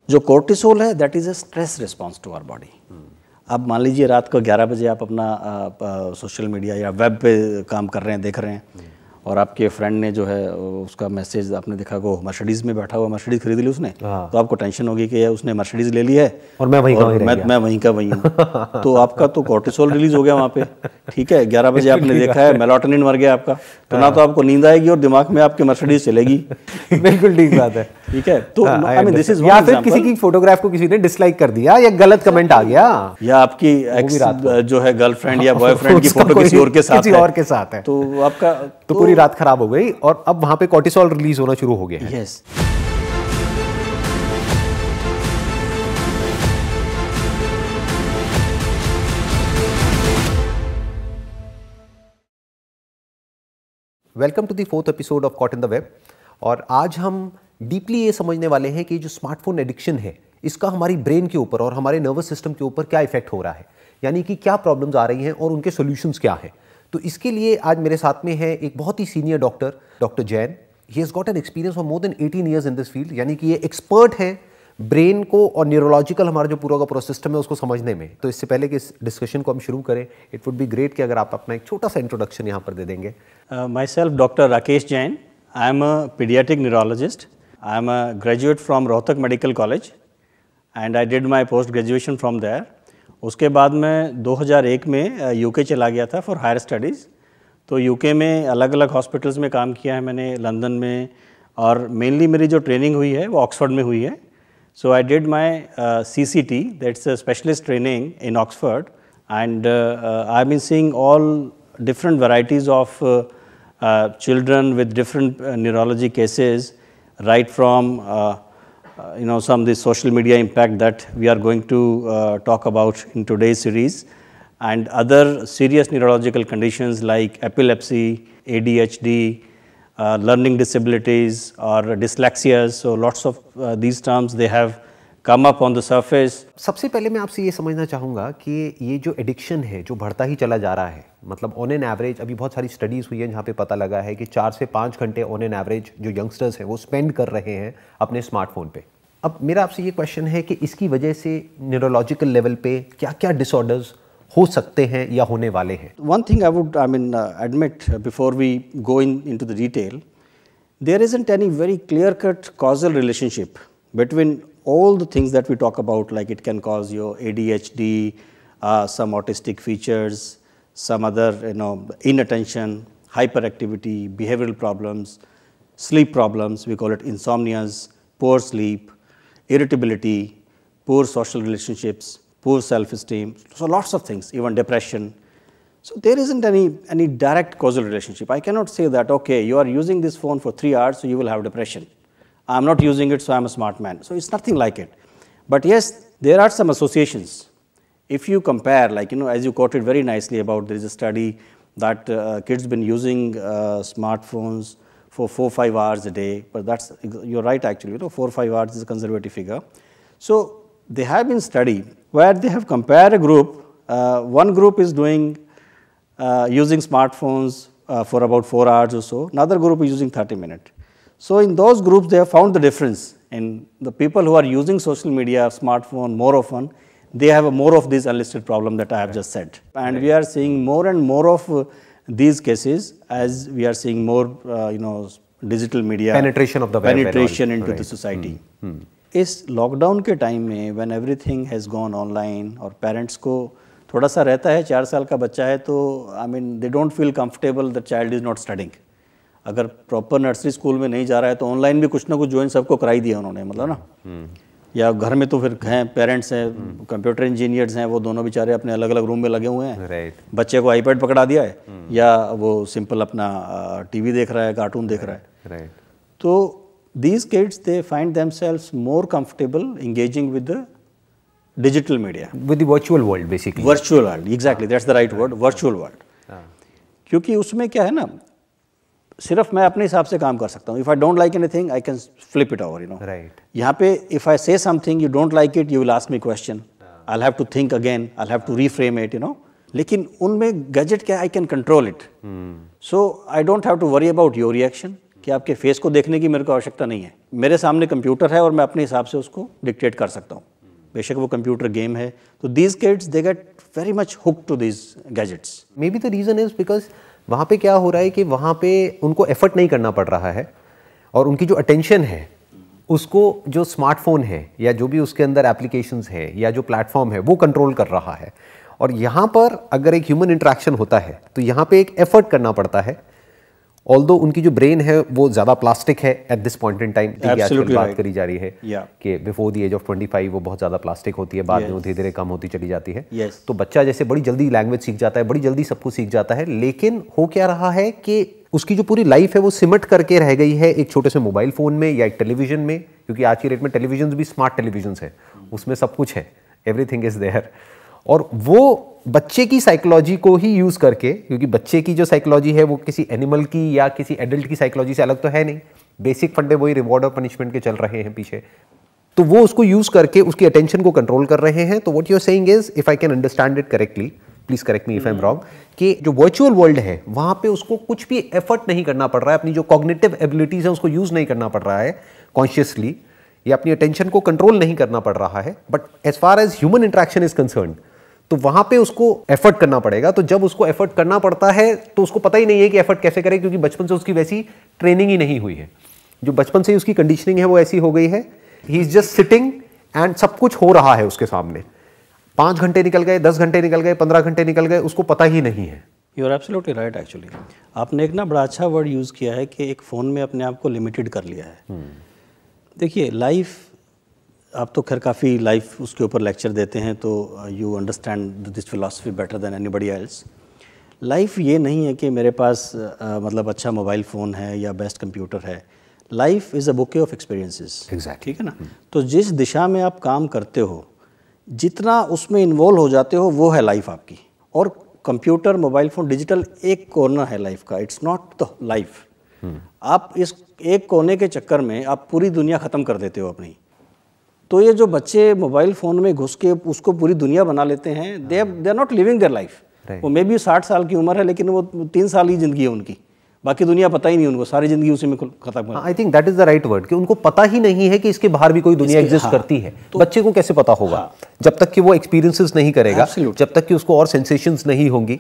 जो कोर्टिसोल है that is a stress response to our body. अब मान लीजिए रात को 11 बजे आप अपना सोशल मीडिया या वेब पे काम कर रहे हैं, देख रहे हैं, और आपके फ्रेंड ने जो है उसका मैसेज आपने देखा को मर्सिडीज़ में बैठा हुआ, मर्सिडीज़ खरीद ली उसने, तो आपको टेंशन होगी कि उसने मर्सिडीज़ ले ली है और मैं वहीं मैं वहीं का वहीं हूँ। तो आपका तो कोर्टिसोल रिलीज हो गया वहाँ पे, ठीक है। 11 बजे आपने देखा है मेलाटोनिन मर गया आपका, तो ना तो आपको नींद आएगी और दिमाग में आपके मर्सिडीज़ चलेगी। बिल्कुल ठीक बात है, ठीक है। तो आई मीन दिस इज या फिर किसी की फोटोग्राफ को किसी ने डिसलाइक कर दिया या गलत कमेंट आ गया, या आपकी एक्स जो है गर्लफ्रेंड या बॉयफ्रेंड की फोटो किसी और के साथ है, तो आपका तो पूरी रात खराब हो गई और अब वहां पे कोर्टिसोल रिलीज होना शुरू हो गया है। Yes. Welcome to the 4th episode of caught in the web. और आज हम डीपली ये समझने वाले हैं कि जो स्मार्टफोन एडिक्शन है इसका हमारी ब्रेन के ऊपर और हमारे नर्वस सिस्टम के ऊपर क्या इफेक्ट हो रहा है, यानी कि क्या प्रॉब्लम्स आ रही हैं और उनके सॉल्यूशंस क्या हैं। तो इसके लिए आज मेरे साथ में है एक बहुत ही senior doctor Jain. He has got an experience for more than 18 years in this field, यानी कि ये एक्सपर्ट हैं ब्रेन को और न्यूरोलॉजिकल हमारा जो पूरा का पूरा सिस्टम है उसको समझने में। तो इससे पहले कि इस डिस्कशन को हम शुरू करें, इट वुड बी ग्रेट कि अगर आप अपना एक छोटा सा इंट्रोडक्शन यहाँ पर दे देंगे। Myself doctor Rakesh Jain, I am a paediatric neurologist, I am a graduate from Rohtak medical college and I did my post graduation from there. उसके बाद मैं 2001 में यूके चला गया था फॉर हायर स्टडीज़। तो यूके में अलग अलग हॉस्पिटल्स में काम किया है मैंने, लंदन में, और मेनली मेरी जो ट्रेनिंग हुई है वो ऑक्सफोर्ड में हुई है। So I did my CCT, that's a specialist training in Oxford, and I've been seeing all different varieties of children with different neurology cases, right from some of the social media impact that we are going to talk about in today's series, and other serious neurological conditions like epilepsy, ADHD, learning disabilities or dyslexias. So lots of these terms they have come up on the surface. सबसे पहले मैं आपसे ये समझना चाहूँगा कि ये जो एडिक्शन है जो बढ़ता ही चला जा रहा है, मतलब ऑन एन एवरेज अभी बहुत सारी स्टडीज़ हुई हैं जहाँ पे पता लगा है कि 4 से 5 घंटे ऑन एन एवरेज जो यंगस्टर्स हैं वो स्पेंड कर रहे हैं अपने स्मार्टफोन पे। अब मेरा आपसे ये क्वेश्चन है कि इसकी वजह से न्यूरोलॉजिकल लेवल पे क्या क्या डिसऑर्डर्स हो सकते हैं या होने वाले हैं। One thing I would admit before we go into the detail, there isn't any very clear-cut causal relationship between all the things that we talk about, like it can cause your ADHD, some autistic features, some other inattention, hyperactivity, behavioral problems, sleep problems, we call it insomnias, poor sleep, irritability, poor social relationships, poor self-esteem, so lots of things, even depression. So there isn't any direct causal relationship. I cannot say that, okay, you are using this phone for 3 hours, so you will have depression. I'm not using it, so I'm a smart man. So it's nothing like it. But yes, there are some associations. If you compare, like, as you quoted very nicely about, there is a study that kids been using smartphones for 4-5 hours a day, but you're right actually, 4-5 hours is a conservative figure. So they have been studied where they have compared a group, one group is doing using smartphones for about 4 hours or so, another group is using 30 minutes. So in those groups they have found the difference in the people who are using social media, smartphone more often, they have more of this unlisted problem that I have just said. And we are seeing more and more of these cases as we are seeing more digital media penetration of the web, penetration into the society. इस lockdown के time में when everything has gone online और parents को थोड़ा सा रहता है, 4 साल का बच्चा है तो आई mean they don't feel comfortable the child is not studying. अगर प्रॉपर नर्सरी स्कूल में नहीं जा रहा है तो ऑनलाइन भी कुछ ना कुछ ज्वाइन सबको कराई दिया उन्होंने, मतलब ना। या घर में तो फिर हैं, पेरेंट्स हैं, कंप्यूटर इंजीनियर्स हैं, वो दोनों बेचारे अपने अलग अलग रूम में लगे हुए हैं। बच्चे को आईपैड पकड़ा दिया है या वो सिंपल अपना टीवी देख रहा है, कार्टून देख रहा है। तो these kids, they find themselves more comfortable engaging with the digital media, with the virtual world basically. Virtual world, exactly, that's the right word, virtual world. क्योंकि उसमें क्या है ना, सिर्फ मैं अपने हिसाब से काम कर सकता हूँ. If I don't like anything, I can flip it over, you know. Right. यहाँ पे if I say something, you don't like it, you will ask me question. I'll have to think again. I'll have to reframe it, you know. लेकिन उनमें gadget क्या, I can control it. So I don't have to worry about your reaction. कि आपके face को देखने की मेरे को आवश्यकता नहीं है, मेरे सामने कंप्यूटर है और मैं अपने हिसाब से उसको डिक्टेट कर सकता हूँ, बेशक वो कंप्यूटर गेम है। तो these kids they get very much hook to these gadgets. Maybe the reason is because वहाँ पे क्या हो रहा है कि वहाँ पे उनको एफर्ट नहीं करना पड़ रहा है और उनकी जो अटेंशन है उसको जो स्मार्टफोन है या जो भी उसके अंदर एप्लीकेशंस है या जो प्लेटफॉर्म है वो कंट्रोल कर रहा है। और यहाँ पर अगर एक ह्यूमन इंटरेक्शन होता है तो यहाँ पे एक एफर्ट करना पड़ता है। ऑल्दो उनकी जो ब्रेन है वो ज़्यादा प्लास्टिक है at this point in time, आजकल बात करी जा रही है कि बिफोर द एज ऑफ 25 वो बहुत ज़्यादा प्लास्टिक होती है, बाद में धीरे धीरे कम होती चली जाती है। तो बच्चा जैसे बड़ी जल्दी लैंग्वेज सीख जाता है, बड़ी जल्दी सब कुछ सीख जाता है, लेकिन हो क्या रहा है कि उसकी जो पूरी लाइफ है वो सिमट करके रह गई है एक छोटे से मोबाइल फ़ोन में या एक टेलीविज़न में, क्योंकि आज की डेट में टेलीविजन भी स्मार्ट टेलीविजन है, उसमें सब कुछ है, एवरीथिंग इज़ देयर। और वो बच्चे की साइकोलॉजी को ही यूज़ करके, क्योंकि बच्चे की जो साइकोलॉजी है वो किसी एनिमल की या किसी एडल्ट की साइकोलॉजी से अलग तो है नहीं, बेसिक फंडे वही रिवॉर्ड और पनिशमेंट के चल रहे हैं पीछे, तो वो उसको यूज़ करके उसकी अटेंशन को कंट्रोल कर रहे हैं। तो what you are saying is, if I can understand it correctly, please correct me if I am wrong, कि जो वर्चुअल वर्ल्ड है वहां पे उसको कुछ भी एफर्ट नहीं करना पड़ रहा है, अपनी जो कॉग्निटिव एबिलिटीज है उसको यूज नहीं करना पड़ रहा है कॉन्शियसली, या अपनी अटेंशन को कंट्रोल नहीं करना पड़ रहा है। But as far as human interaction is concern तो वहां पे उसको एफर्ट करना पड़ेगा। तो जब उसको एफर्ट करना पड़ता है तो उसको पता ही नहीं है कि एफर्ट कैसे करे, क्योंकि बचपन से उसकी वैसी ट्रेनिंग ही नहीं हुई है, जो बचपन से ही उसकी कंडीशनिंग है वो ऐसी हो गई है, he is just sitting and सब कुछ हो रहा है उसके सामने। 5 घंटे निकल गए, 10 घंटे निकल गए, 15 घंटे निकल गए, उसको पता ही नहीं है। You are absolutely right. Actually आपने एक ना बड़ा अच्छा वर्ड यूज़ किया है कि एक फ़ोन में अपने आप को लिमिटेड कर लिया है। देखिए लाइफ, आप तो खैर काफ़ी लाइफ उसके ऊपर लेक्चर देते हैं, तो you understand this philosophy better than anybody else. Life ये नहीं है कि मेरे पास मतलब अच्छा मोबाइल फ़ोन है या बेस्ट कंप्यूटर है। Life is a bouquet of experiences. Exactly, ठीक है ना। तो जिस दिशा में आप काम करते हो, जितना उसमें इन्वॉल्व हो जाते हो, वो है लाइफ आपकी। और कंप्यूटर, मोबाइल फ़ोन, डिजिटल एक कोना है लाइफ का, इट्स नॉट द लाइफ। आप इस एक कोने के चक्कर में आप पूरी दुनिया ख़त्म कर देते हो अपनी। तो ये जो बच्चे मोबाइल फ़ोन में घुस के उसको पूरी दुनिया बना लेते हैं, they are not living their life. वो मे बी 60 साल की उम्र है, लेकिन वो 3 साल ही ज़िंदगी है उनकी, बाकी दुनिया पता ही नहीं उनको, सारी ज़िंदगी उसी में खत्म है। I think that is the right word, कि उनको पता ही नहीं है कि इसके बाहर भी कोई दुनिया एग्जिस्ट करती है। तो बच्चे को कैसे पता होगा जब तक कि वो एक्सपीरियंसेस नहीं करेगा, जब तक कि उसको और सेंसेशंस नहीं होंगी।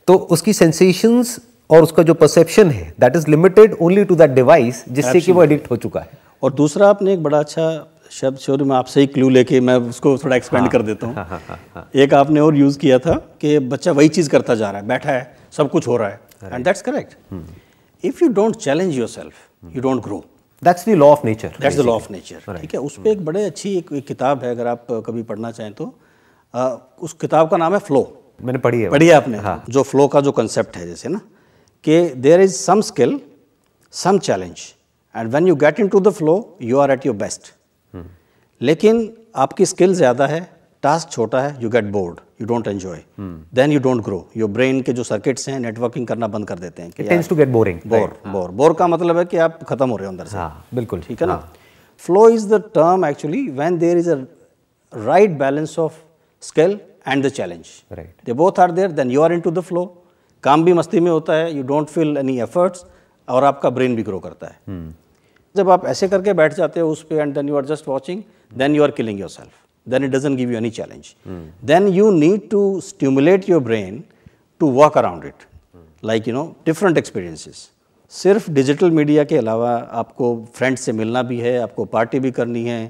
तो उसकी सेंसेशंस और उसका जो परसेप्शन है that is limited only to that device, जिससे कि वो एडिक्ट हो चुका है। और दूसरा, आपने एक बड़ा अच्छा शब्द, सॉरी मैं आपसे ही क्लू लेके मैं उसको थोड़ा एक्सपेंड कर देता हूँ। एक आपने और यूज़ किया था कि बच्चा वही चीज़ करता जा रहा है, बैठा है, सब कुछ हो रहा है, and that's correct. If you don't challenge yourself, you don't grow. That's the law of nature. That's the law of nature. ठीक है। उस पर एक बड़े अच्छी एक किताब है, अगर आप कभी पढ़ना चाहें तो उस किताब का नाम है फ्लो। मैंने पढ़ी है। पढ़ी है आपने? हाँ। जो फ्लो का जो कंसेप्ट है, जैसे ना कि there is some skill, some challenge, and when you get into the flow you are at your best. लेकिन आपकी स्किल ज़्यादा है, टास्क छोटा है, you get bored, you don't enjoy, then you don't grow. Your brain के जो circuits हैं networking करना बंद कर देते हैं। It tends to get boring. Bore का मतलब है कि आप खत्म हो रहे हो अंदर से। हाँ, बिल्कुल। ठीक है ना। Flow is the term actually when there is a right balance of skill and the challenge. They both are there, then you are into the flow. काम भी मस्ती में होता है, you don't feel any efforts, और आपका brain भी grow करता है। जब आप ऐसे करके बैठ जाते हो उस पे, and then you are just watching, then you are killing yourself, then it doesn't give you any challenge. Then you need to stimulate your brain to walk around it, like different experiences. सिर्फ digital media के अलावा आपको friends से मिलना भी है, आपको party भी करनी है,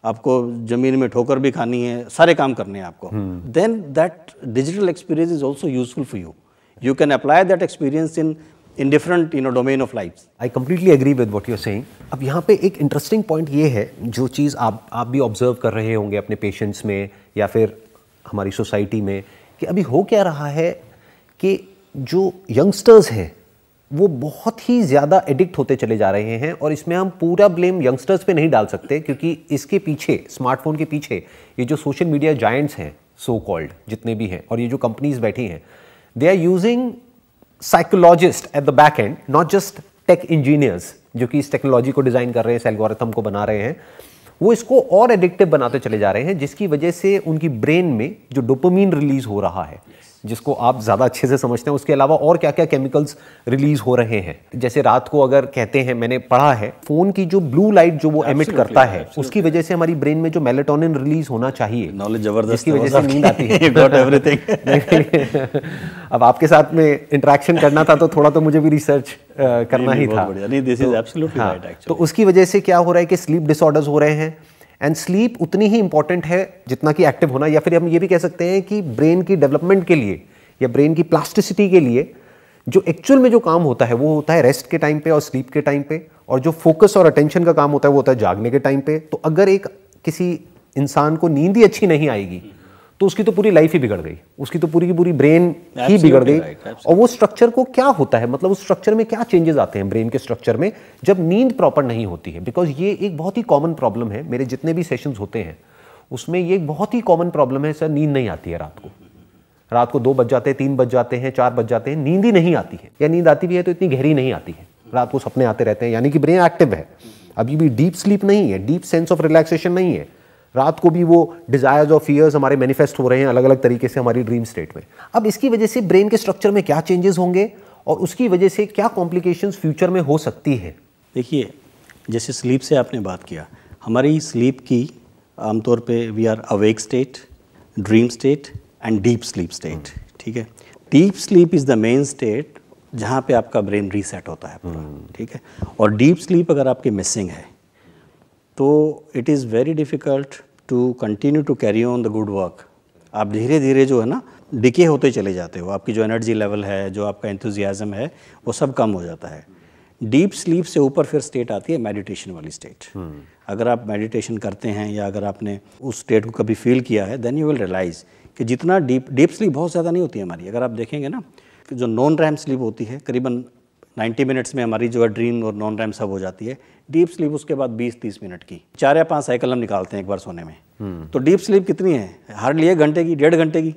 आपको ज़मीन में ठोकर भी खानी है, सारे काम करने हैं आपको। Then that digital experience is also useful for you. You can apply that experience in different domain of lives. I completely agree with what you're saying. अब यहाँ पे एक इंटरेस्टिंग पॉइंट ये है, जो चीज़ आप भी ऑब्जर्व कर रहे होंगे अपने पेशेंट्स में या फिर हमारी सोसाइटी में, कि अभी हो क्या रहा है कि जो यंगस्टर्स हैं वो बहुत ही ज़्यादा एडिक्ट होते चले जा रहे हैं। और इसमें हम पूरा ब्लेम यंगस्टर्स पे नहीं डाल सकते, क्योंकि इसके पीछे, स्मार्टफोन के पीछे, ये जो सोशल मीडिया जायंट्स हैं, सो कॉल्ड जितने भी हैं, और ये जो कंपनीज बैठी हैं, they are using psychologist at the back end, not just tech engineers जो कि इस टेक्नोलॉजी को डिज़ाइन कर रहे हैं, इस एल्गोरिथम को बना रहे हैं, वो इसको और एडिक्टिव बनाते चले जा रहे हैं, जिसकी वजह से उनकी ब्रेन में जो डोपामीन रिलीज हो रहा है, जिसको आप ज़्यादा अच्छे से समझते हैं, उसके अलावा और क्या क्या केमिकल्स रिलीज हो रहे हैं? जैसे रात को अगर कहते हैं, मैंने पढ़ा है, फोन की जो ब्लू लाइट जो वो एमिट करता है, उसकी वजह से हमारी ब्रेन में जो मेलेटोनिन रिलीज होना चाहिए, नॉलेज जबरदस्त, जिसकी वजह से नींद आती है। Got everything. अब आपके साथ में इंटरेक्शन करना था तो थोड़ा तो मुझे भी रिसर्च करना ही था। नहीं, this is absolutely right actually. तो उसकी वजह से क्या हो रहा है कि स्लीप डिसऑर्डर्स हो रहे हैं, एंड स्लीप उतनी ही इंपॉर्टेंट है जितना कि एक्टिव होना, या फिर हम ये भी कह सकते हैं कि ब्रेन की डेवलपमेंट के लिए या ब्रेन की प्लास्टिसिटी के लिए जो एक्चुअल में जो काम होता है वो होता है रेस्ट के टाइम पे और स्लीप के टाइम पे, और जो फोकस और अटेंशन का काम होता है वो होता है जागने के टाइम पे। तो अगर एक किसी इंसान को नींद ही अच्छी नहीं आएगी तो उसकी तो पूरी लाइफ ही बिगड़ गई, उसकी तो पूरी की पूरी ब्रेन ही बिगड़ गई। और वो स्ट्रक्चर को क्या होता है, मतलब उस स्ट्रक्चर में क्या चेंजेस आते हैं ब्रेन के स्ट्रक्चर में जब नींद प्रॉपर नहीं होती है? बिकॉज ये एक बहुत ही कॉमन प्रॉब्लम है, मेरे जितने भी सेशंस होते हैं उसमें ये एक बहुत ही कॉमन प्रॉब्लम है, सर नींद नहीं आती है रात को 2 बज जाते हैं, 3 बज जाते हैं, 4 बज जाते हैं, नींद ही नहीं आती है, या नींद आती भी है तो इतनी गहरी नहीं आती है, रात को सपने आते रहते हैं, यानी कि ब्रेन एक्टिव है, अभी भी डीप स्लीप नहीं है, डीप सेंस ऑफ रिलैक्सेशन नहीं है, रात को भी वो डिजायर्स और फियर्स हमारे मैनिफेस्ट हो रहे हैं अलग अलग तरीके से हमारी ड्रीम स्टेट में। अब इसकी वजह से ब्रेन के स्ट्रक्चर में क्या चेंजेस होंगे और उसकी वजह से क्या कॉम्प्लिकेशंस फ्यूचर में हो सकती है? देखिए, जैसे स्लीप से आपने बात किया, हमारी स्लीप की आमतौर पे we are awake state, dream state and deep sleep state. ठीक है, deep sleep is the main state जहाँ पे आपका ब्रेन रीसेट होता है पूरा। ठीक है, और डीप स्लीप अगर आपकी मिसिंग है तो it is very difficult to continue to carry on the good work. आप धीरे धीरे जो है ना डिके होते चले जाते हो, आपकी जो एनर्जी लेवल है, जो आपका एंथुजियाज़म है, वो सब कम हो जाता है। डीप स्लीप से ऊपर फिर स्टेट आती है मेडिटेशन वाली स्टेट। अगर आप मेडिटेशन करते हैं या अगर आपने उस स्टेट को कभी फील किया है, देन यू विल रियलाइज़ कि जितना डीप स्लीप बहुत ज़्यादा नहीं होती है हमारी। अगर आप देखेंगे ना कि जो नॉन रैम स्लीप होती है करीबन 90 मिनट्स में हमारी जो है ड्रीम और नॉन रैम सब हो जाती है। डीप स्लीप उसके बाद 20-30 मिनट की, 4 या 5 साइकिल हम निकालते हैं एक बार सोने में। तो डीप स्लीप कितनी है? हार्डली 1 घंटे की, 1.5 घंटे की।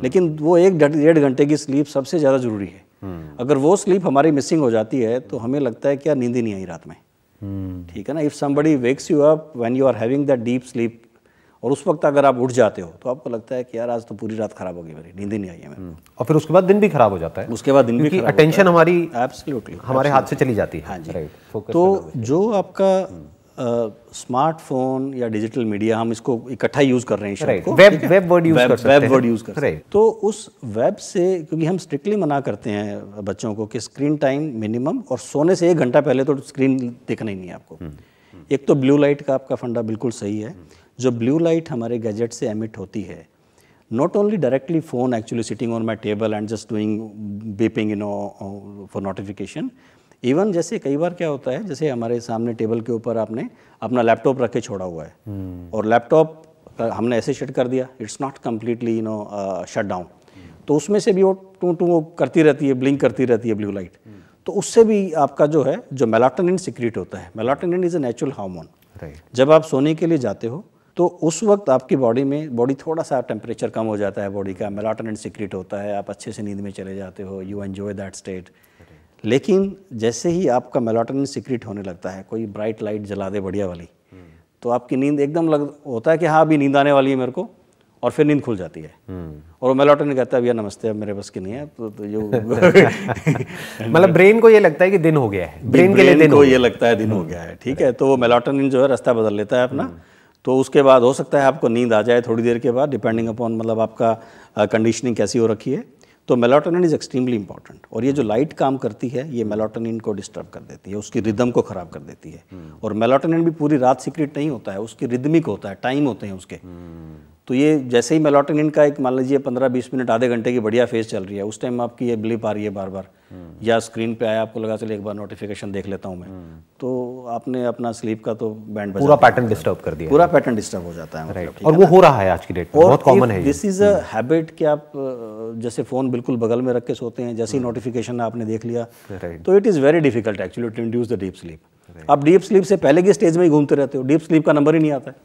लेकिन वो 1-1.5 घंटे की स्लीप सबसे ज़्यादा ज़रूरी है। अगर वो स्लीप हमारी मिसिंग हो जाती है तो हमें लगता है कि यार नींद ही नहीं आई रात में। ठीक है ना, if somebody wakes you up when you are having that deep sleep, और उस वक्त अगर आप उठ जाते हो तो आपको लगता है कि यार आज तो पूरी रात खराब हो गई, मेरी नींद ही नहीं आई है मेरे को। और फिर उसके बाद दिन भी खराब हो जाता है, उसके बाद दिन भी खराब अटेंशन हमारी एब्सोल्युटली हमारे हाथ से चली जाती है। हाँ जी। राइट। तो जो आपका स्मार्टफोन या डिजिटल मीडिया, हम इसको इकट्ठा यूज कर रहे हैं शब्द को, वेब वर्ड यूज कर सकते हैं, वेब वर्ड यूज कर सकते हैं। तो उस वेब से, क्योंकि हम स्ट्रिक्टली मना करते हैं बच्चों को कि स्क्रीन टाइम मिनिमम, और सोने से 1 घंटा पहले तो स्क्रीन देखना ही नहीं है आपको। एक तो ब्लू लाइट का आपका फंडा बिल्कुल सही है। जो ब्लू लाइट हमारे गैजेट से एमिट होती है, not only directly phone actually sitting on my table and just doing beeping for notification. Even जैसे कई बार क्या होता है, जैसे हमारे सामने टेबल के ऊपर आपने अपना लैपटॉप रख के छोड़ा हुआ है, और लैपटॉप हमने ऐसे शट कर दिया, it's not completely shut down, तो उसमें से भी वो टू करती रहती है, ब्लिंक करती रहती है ब्लू लाइट। तो उससे भी आपका जो है, जो मेलाटोनिन सिक्रीट होता है, melatonin is a natural hormone. जब आप सोने के लिए जाते हो तो उस वक्त आपकी बॉडी थोड़ा सा टेम्परेचर कम हो जाता है बॉडी का, मेलाटोनिन सिक्रीट होता है, आप अच्छे से नींद में चले जाते हो, यू एंजॉय दैट स्टेट। लेकिन जैसे ही आपका मेलाटोनिन सिक्रीट होने लगता है, कोई ब्राइट लाइट जला दे बढ़िया वाली, तो आपकी नींद एकदम होता है कि हाँ अभी नींद आने वाली है मेरे को, और फिर नींद खुल जाती है। और वो मेलाटोनिन कहता है भैया नमस्ते, अब मेरे बस की नहीं है। तो जो मतलब ब्रेन को ये लगता है कि दिन हो गया है, ब्रेन के लिए दिन को ये लगता है दिन हो गया है। ठीक है, तो वो मेलाटोनिन जो है रास्ता बदल लेता है अपना। तो उसके बाद हो सकता है आपको नींद आ जाए थोड़ी देर के बाद, डिपेंडिंग अपॉन मतलब आपका कंडीशनिंग कैसी हो रखी है। तो मेलाटोनिन इज़ एक्सट्रीमली इंपॉर्टेंट, और ये जो लाइट काम करती है ये मेलाटोनिन को डिस्टर्ब कर देती है, उसकी रिदम को ख़राब कर देती है। और मेलाटोनिन भी पूरी रात सीक्रेट नहीं होता है, उसकी रिदमिक होता है, टाइम होते हैं उसके। तो ये जैसे ही मेलाटोनिन का एक मान लीजिए 15-20 मिनट, आधे घंटे की बढ़िया फेज चल रही है, उस टाइम आपकी ये ब्लिप आ रही है बार बार, या स्क्रीन पे आया, आपको लगा चले एक बार नोटिफिकेशन देख लेता हूँ मैं, तो आपने अपना स्लीप का तो बैंड बजा, पूरा पैटर्न डिस्टर्ब कर दिया, पूरा पैटर्न डिस्टर्ब हो जाता है। राइट। और वो हो रहा है आज की डेट में, बहुत कॉमन है। दिस इज अ हैबिट कि आप जैसे फ़ोन बिल्कुल बगल में रख के सोते हैं, जैसे ही नोटिफिकेशन आपने देख लिया, तो it is very difficult actually to induce the deep sleep. आप डीप स्लीप से पहले की स्टेज में ही घूमते रहते हो, डीप स्लीप का नंबर ही नहीं आता है,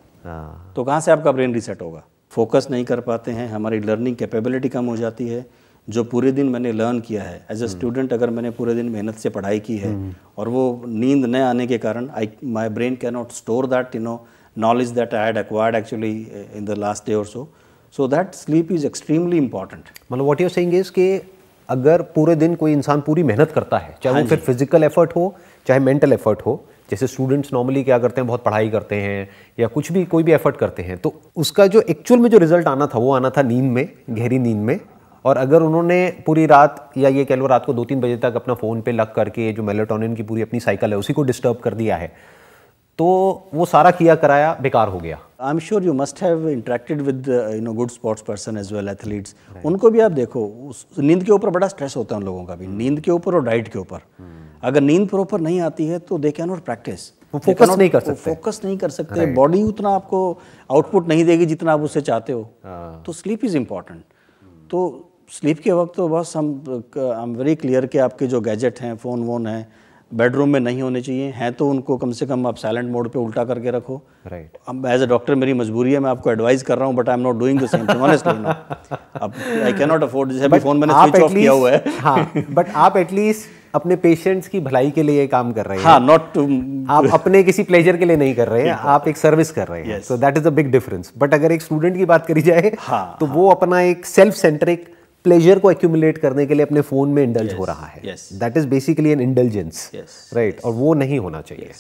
तो कहाँ से आपका ब्रेन रीसेट होगा? फोकस नहीं कर पाते हैं, हमारी लर्निंग कैपेबिलिटी कम हो जाती है। जो पूरे दिन मैंने लर्न किया है एज अ स्टूडेंट, अगर मैंने पूरे दिन मेहनत से पढ़ाई की है और वो नींद न आने के कारण my brain can not store that knowledge that I had acquired actually in the last day और so, So that sleep is extremely important. मतलब what you are saying is कि अगर पूरे दिन कोई इंसान पूरी मेहनत करता है, चाहे वो फिर फिजिकल एफर्ट हो चाहे मेंटल एफर्ट हो, जैसे स्टूडेंट्स नॉर्मली क्या करते हैं, बहुत पढ़ाई करते हैं या कुछ भी कोई भी एफर्ट करते हैं, तो उसका जो एक्चुअल में जो रिजल्ट आना था वो आना था नींद में, गहरी नींद में। और अगर उन्होंने पूरी रात या ये कह लो रात को 2-3 बजे तक अपना फ़ोन पे लग करके जो मेलाटोनिन की पूरी अपनी साइकिल है उसी को डिस्टर्ब कर दिया है, तो वो सारा किया कराया बेकार हो गया। I am sure you must have interacted with good sports person as well, athletes. उनको भी आप देखो, नींद के ऊपर बड़ा स्ट्रेस होता है उन लोगों का भी, नींद के ऊपर और डाइट के ऊपर। अगर नींद प्रॉपर नहीं आती है तो they can not practice, focus नहीं कर सकते, फोकस नहीं कर सकते, बॉडी उतना आपको आउटपुट नहीं देगी जितना आप उससे चाहते हो। तो स्लीप इज़ इम्पॉर्टेंट। तो स्लीप के वक्त तो बस आई एम वेरी क्लियर कि आपके जो गैजेट हैं, फ़ोन वोन हैं, बेडरूम में नहीं होने चाहिए, हैं तो उनको कम से कम आप साइलेंट मोड पे उल्टा करके रखो। राइट। अब एज अ डॉक्टर मेरी मजबूरी है, मैं आपको एडवाइस कर रहा हूँ, but I am not doing the same thing honestly. No, अब आई कैन नॉट अफोर्ड, जैसे अभी फोन मैंने स्विच ऑफ किया हुआ है। हाँ, बट आप एटलीस्ट अपने पेशेंट्स की भलाई के लिए काम कर रहे हैं। हाँ, नॉट टू, आप अपने किसी प्लेजर के लिए नहीं कर रहे हैं, आप एक सर्विस कर रहे हैं। So that is a big difference. But अगर एक स्टूडेंट की बात करी जाए तो वो अपना एक सेल्फ सेंट्रिक प्लेजर को एक्यूमुलेट करने के लिए अपने फोन में इंडल्ज हो रहा है। That is basically an indulgence, right, और वो नहीं होना चाहिए।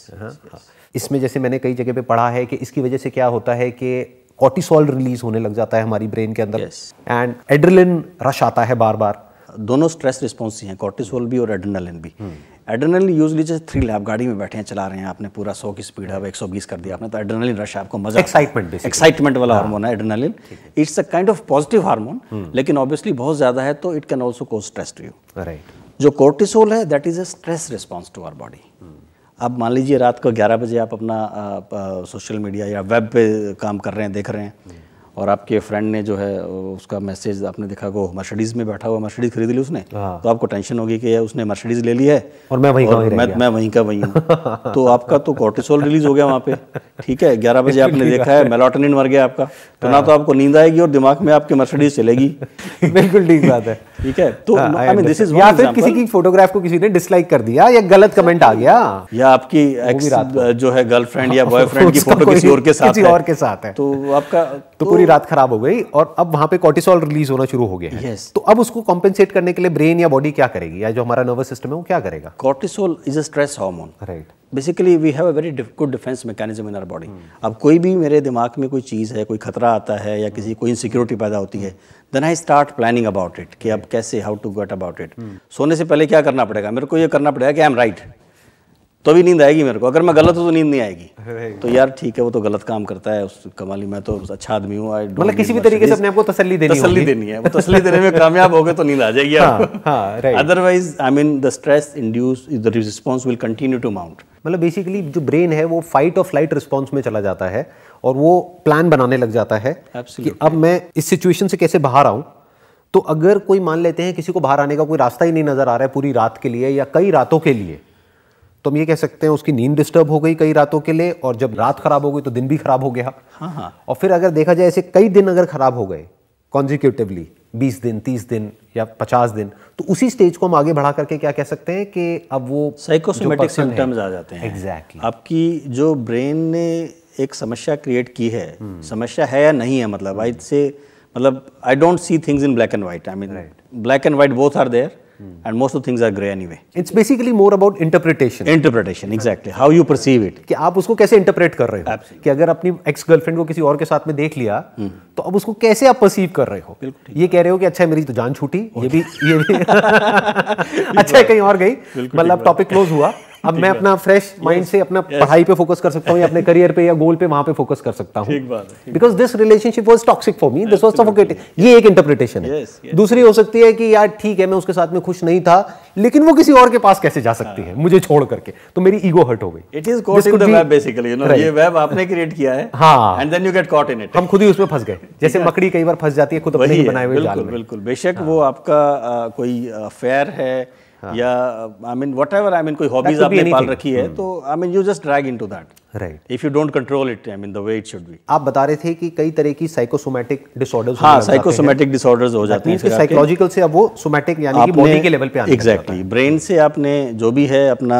इसमें जैसे मैंने कई जगह पे पढ़ा है कि इसकी वजह से क्या होता है कि कॉर्टिसोल रिलीज होने लग जाता है हमारी ब्रेन के अंदर, एंड एड्रेनलिन रश आता है बार बार। दोनों स्ट्रेस रिस्पॉन्स ही हैं, कॉर्टिसोल भी और एड्रेनलिन भी। एड्रेनलिन यूजुअली जैसे थ्रिल है, आप गाड़ी में बैठे हैं, चला रहे हैं, आपने पूरा 100 की स्पीड है, 120 कर दिया आपने, तो एड्रेनलिन रश, आपको मजा, एक्साइटमेंट वाला हार्मोन है adrenaline. It's a kind of positive hormone, लेकिन ऑब्वियसली बहुत ज्यादा है तो it can also cause stress to you. Right. जो कॉर्टिसोल है that is a stress response to our body. अब मान लीजिए रात को 11 बजे आप अपना सोशल मीडिया या वेब पे काम कर रहे हैं, देख रहे हैं, और आपके फ्रेंड ने जो है उसका मैसेज आपने देखा को मर्सिडीज में बैठा हुआ, मर्सिडीज खरीद ली उसने, तो आपको टेंशन होगी कि उसने मर्सिडीज ले ली है और मैं वहीं का वहीं हूँ। तो आपका तो कॉर्टिसोल रिलीज हो गया वहाँ पे, ठीक है। 11 बजे आपने देखा है, मेलाटोनिन मर गया आपका, तो ना तो आपको नींद आएगी और दिमाग में आपकी मर्सिडीज चलेगी। बिल्कुल ठीक बात है, ठीक है। तो आई मीन दिस इज, या फिर किसी की फोटोग्राफ को किसी ने डिसलाइक कर दिया या गलत कमेंट आ गया, या आपकी एक्स जो है गर्लफ्रेंड या बॉयफ्रेंड की फोटो किसी और के साथ है, तो आपका तो पूरी रात खराब हो गई और अब वहां पे कॉर्टिसोल रिलीज होना शुरू हो गया है। तो अब उसको कॉम्पेंसेट करने के लिए ब्रेन या बॉडी क्या करेगी, या जो हमारा नर्वस सिस्टम है वो क्या करेगा? Cortisol is a stress hormone, right. Basically we have a very good defence mechanism in our body. अब कोई भी मेरे दिमाग में कोई चीज़ है, कोई खतरा आता है या किसी कोई इनसिक्योरिटी पैदा होती है, then I start planning about it कि अब कैसे, how to get about it. सोने से पहले क्या करना पड़ेगा मेरे को, ये करना पड़ेगा कि आई एम राइट, तो भी नींद आएगी मेरे को। अगर मैं गलत हूँ तो नींद नहीं आएगी। तो यार ठीक है, वो तो गलत काम करता है, उस कमाली, मैं तो अच्छा आदमी हूँ। मतलब किसी भी तरीके से अपने आप को तसल्ली देनी है, वो तसल्ली देने में कामयाब हो गए तो नींद आ जाएगी आपको। Otherwise I mean the stress induce, the response will continue to mount. मतलब बेसिकली जो ब्रेन है वो फाइट और फ्लाइट रिस्पॉन्स में चला जाता है और वो प्लान बनाने लग जाता है कि अब मैं इस सिचुएशन से कैसे बाहर आऊं। तो अगर कोई मान लेते हैं किसी को बाहर आने का कोई रास्ता ही नहीं नजर आ रहा है पूरी रात के लिए या कई रातों के लिए, तो हम ये कह सकते हैं उसकी नींद डिस्टर्ब हो गई कई रातों के लिए, और जब रात खराब हो गई तो दिन भी खराब हो गया। और फिर अगर देखा जाए ऐसे कई दिन अगर खराब हो गए कॉन्जिक्यूटिवली, 20 दिन, 30 दिन या 50 दिन, तो उसी स्टेज को हम आगे बढ़ा करके क्या कह सकते हैं कि अब वो साइकोसोमेटिक सिम्टम्स आ जाते हैं। एग्जैक्टली। आपकी जो ब्रेन ने एक समस्या क्रिएट की है, समस्या है या नहीं है, मतलब आई से, मतलब I don't see things in black and white. I mean black and white both are there and most of things are gray anyway. It's basically more about interpretation. Interpretation, exactly. How you perceive it. कि आप उसको कैसे interpret कर रहे हो। कि अगर अपनी एक्स गर्लफ्रेंड को किसी और के साथ में देख लिया तो अब उसको कैसे आप परसीव कर रहे हो। ये कह रहे हो कि अच्छा मेरी तो जान छूटी, ये भी अच्छा है कहीं और गई, मतलब टॉपिक क्लोज हुआ, अब मैं अपना फ्रेश माइंड से अपना पढ़ाई पे फोकस कर सकता हूँ या अपने करियर पे या गोल पे वहां पे फोकस कर सकता हूँ। Because this relationship was toxic for me, this was suffocating. ये एक इंटरप्रिटेशन है। दूसरी हो सकती है कि यार ठीक है मैं उसके साथ में खुश नहीं था, लेकिन वो किसी और के पास कैसे जा सकती है मुझे छोड़ करके, तो मेरी ईगो हर्ट हो गई। It is caught in the web basically, you know, ये वेब आपने क्रिएट किया है, हाँ, and then you get caught in it. हम खुद ही उसमें फंस गए, जैसे मकड़ी कई बार फंस जाती है खुद अपने ही बनाए हुए जाल में। बिल्कुल, बेशक वो आपका कोई अफेयर है या I mean whatever, I mean कोई हॉबीज आपने पाल रखी है, तो I mean you just drag into that, right, if you don't control it, I mean the way it should be. आप बता रहे थे कि कई तरह की साइकोसोमैटिक डिसऑर्डर्स, हाँ, साइकोसोमैटिक डिसऑर्डर्स हो जाते हैं। साइकोलॉजिकल से अब वो सोमैटिक यानी कि बॉडी के लेवल पे आने। एग्जैक्टली, ब्रेन से आपने जो भी है अपना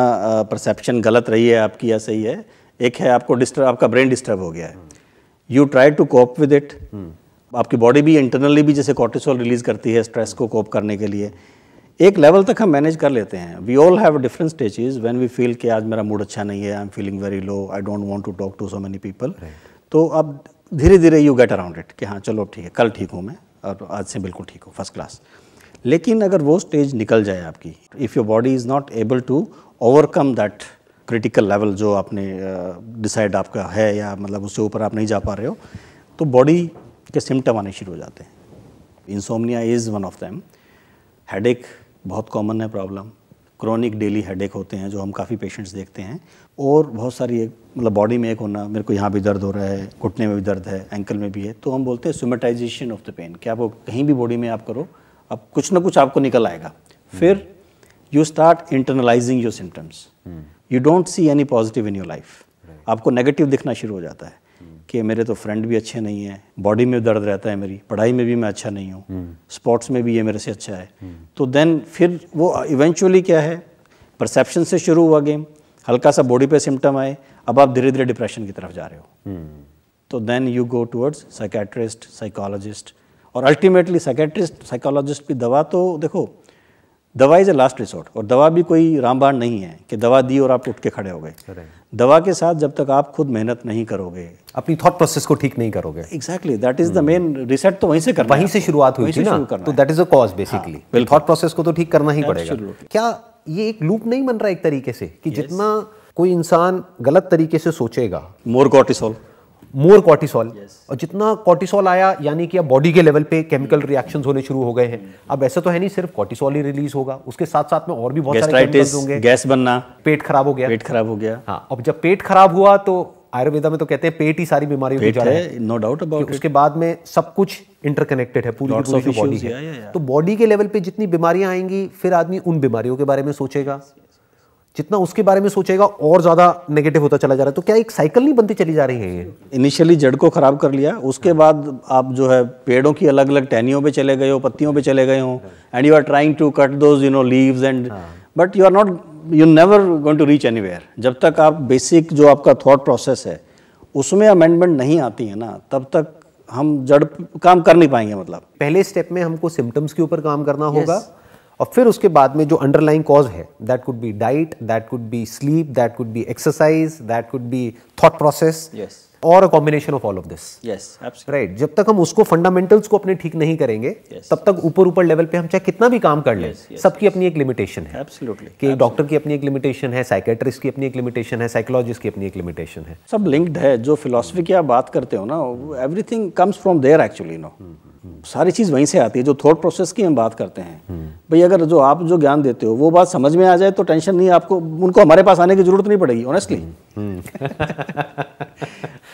परसेप्शन गलत रही है आपकी या सही है, एक है आपको डिस्टर्ब, आपका ब्रेन डिस्टर्ब हो गया है, you try to cope with it, आपकी बॉडी भी इंटरनली भी जैसे कॉर्टिसोल रिलीज करती है स्ट्रेस को कोप करने के लिए, एक लेवल तक हम मैनेज कर लेते हैं। We all have different stages when we feel कि आज मेरा मूड अच्छा नहीं है, I am feeling very low, I don't want to talk to so many people. तो अब धीरे धीरे यू गेट अराउंड इट कि हाँ चलो ठीक है, कल ठीक हूँ मैं और आज से बिल्कुल ठीक हूँ, फर्स्ट क्लास। लेकिन अगर वो स्टेज निकल जाए आपकी, if your body is not able to overcome that critical level जो आपने डिसाइड आपका है, या मतलब उससे ऊपर आप नहीं जा पा रहे हो, तो बॉडी के सिम्टम आने शुरू हो जाते हैं। Insomnia is one of them. Headache बहुत कॉमन है प्रॉब्लम, क्रोनिक डेली हेडेक होते हैं जो हम काफ़ी पेशेंट्स देखते हैं। और बहुत सारी मतलब बॉडी में एक होना, मेरे को यहाँ भी दर्द हो रहा है, घुटने में भी दर्द है, एंकल में भी है, तो हम बोलते हैं सोमेटाइजेशन ऑफ द पेन, कि आप कहीं भी बॉडी में आप करो, अब कुछ ना कुछ आपको निकल आएगा। फिर you start internalising your symptoms, you don't see any positive in your life. आपको नेगेटिव दिखना शुरू हो जाता है कि मेरे तो फ्रेंड भी अच्छे नहीं हैं, बॉडी में दर्द रहता है, मेरी पढ़ाई में भी मैं अच्छा नहीं हूँ, स्पोर्ट्स में भी ये मेरे से अच्छा है। तो देन फिर वो इवेंचुअली क्या है, परसेप्शन से शुरू हुआ गेम, हल्का सा बॉडी पे सिम्टम आए, अब आप धीरे धीरे डिप्रेशन की तरफ जा रहे हो। तो then you go towards psychiatrist, psychologist, और अल्टीमेटली साइकेट्रिस्ट साइकोलॉजिस्ट की दवा, तो देखो दवा इज़ ए लास्ट रिसोर्ट, और दवा भी कोई रामबाण नहीं है कि दवा दी और आप उठ के खड़े हो गए। दवा के साथ जब तक आप खुद मेहनत नहीं करोगे, अपनी थॉट प्रोसेस को ठीक नहीं करोगे, exactly that is the main reset, तो वहीं से करना, वहीं से शुरुआत हुई थी ना, तो that is a cause basically. Thought process को तो ठीक करना ही पड़ेगा। क्या ये एक लूप नहीं बन रहा एक तरीके से कि जितना कोई इंसान गलत तरीके से सोचेगा, मोर कॉर्टिसोल, और जितना कॉर्टिसोल आया यानी कि अब बॉडी के लेवल पे केमिकल रिएक्शंस होने शुरू हो गए हैं। अब ऐसा तो है नहीं सिर्फ कॉर्टिसोल ही रिलीज होगा, उसके साथ साथ में और भी बहुत सारे केमिकल्स होंगे, गैस बनना, पेट खराब हो गया। हाँ, अब जब पेट खराब हुआ तो आयुर्वेदा में तो कहते हैं पेट ही सारी बीमारियों की जड़ है, नो डाउट अबाउट इट। उसके बाद में सब कुछ इंटरकनेक्टेड है, पूरी की पूरी बॉडी है। तो बॉडी के लेवल पे जितनी बीमारियां आएंगी, फिर आदमी उन बीमारियों के बारे में सोचेगा, जितना उसके बारे में सोचेगा और ज्यादा नेगेटिव होता चला जा रहा है। तो क्या एक साइकिल नहीं बनती चली जा रही है ये? इनिशियली जड़ को खराब कर लिया, उसके बाद आप जो है पेड़ों की अलग अलग टहनियों पे चले गए हो, पत्तियों पे चले गए हो, and you are trying to cut those leaves and, but you are not, you never going to reach anywhere. जब तक आप बेसिक जो आपका थॉट प्रोसेस है उसमें अमेंडमेंट नहीं आती है ना, तब तक हम जड़ काम कर नहीं पाएंगे। मतलब पहले स्टेप में हमको सिम्टम्स के ऊपर काम करना होगा, और फिर उसके बाद में जो अंडरलाइंग कॉज है, that could be diet, that could be sleep, that could be exercise, that could be thought process, और a combination of all of this. Right. जब तक हम उसको फंडामेंटल्स को अपने ठीक नहीं करेंगे, तब तक ऊपर लेवल पे हम चाहे कितना भी काम कर लें, सबकी अपनी एक लिमिटेशन है। एब्सोल्युटली, कि डॉक्टर की अपनी एक लिमिटेशन है, साइकेट्रिस्ट की अपनी एक लिमिटेशन है, साइकोलॉजिस्ट की अपनी एक लिमिटेशन है। सब लिंक्ड है। जो फिलॉसफी की आप बात करते हो ना, everything comes from there actually, no, सारी चीज़ वहीं से आती है। जो थॉट प्रोसेस की हम बात करते हैं, भाई अगर जो आप जो ज्ञान देते हो वो बात समझ में आ जाए तो टेंशन नहीं, आपको उनको हमारे पास आने की जरूरत नहीं पड़ेगी, ऑनेस्टली।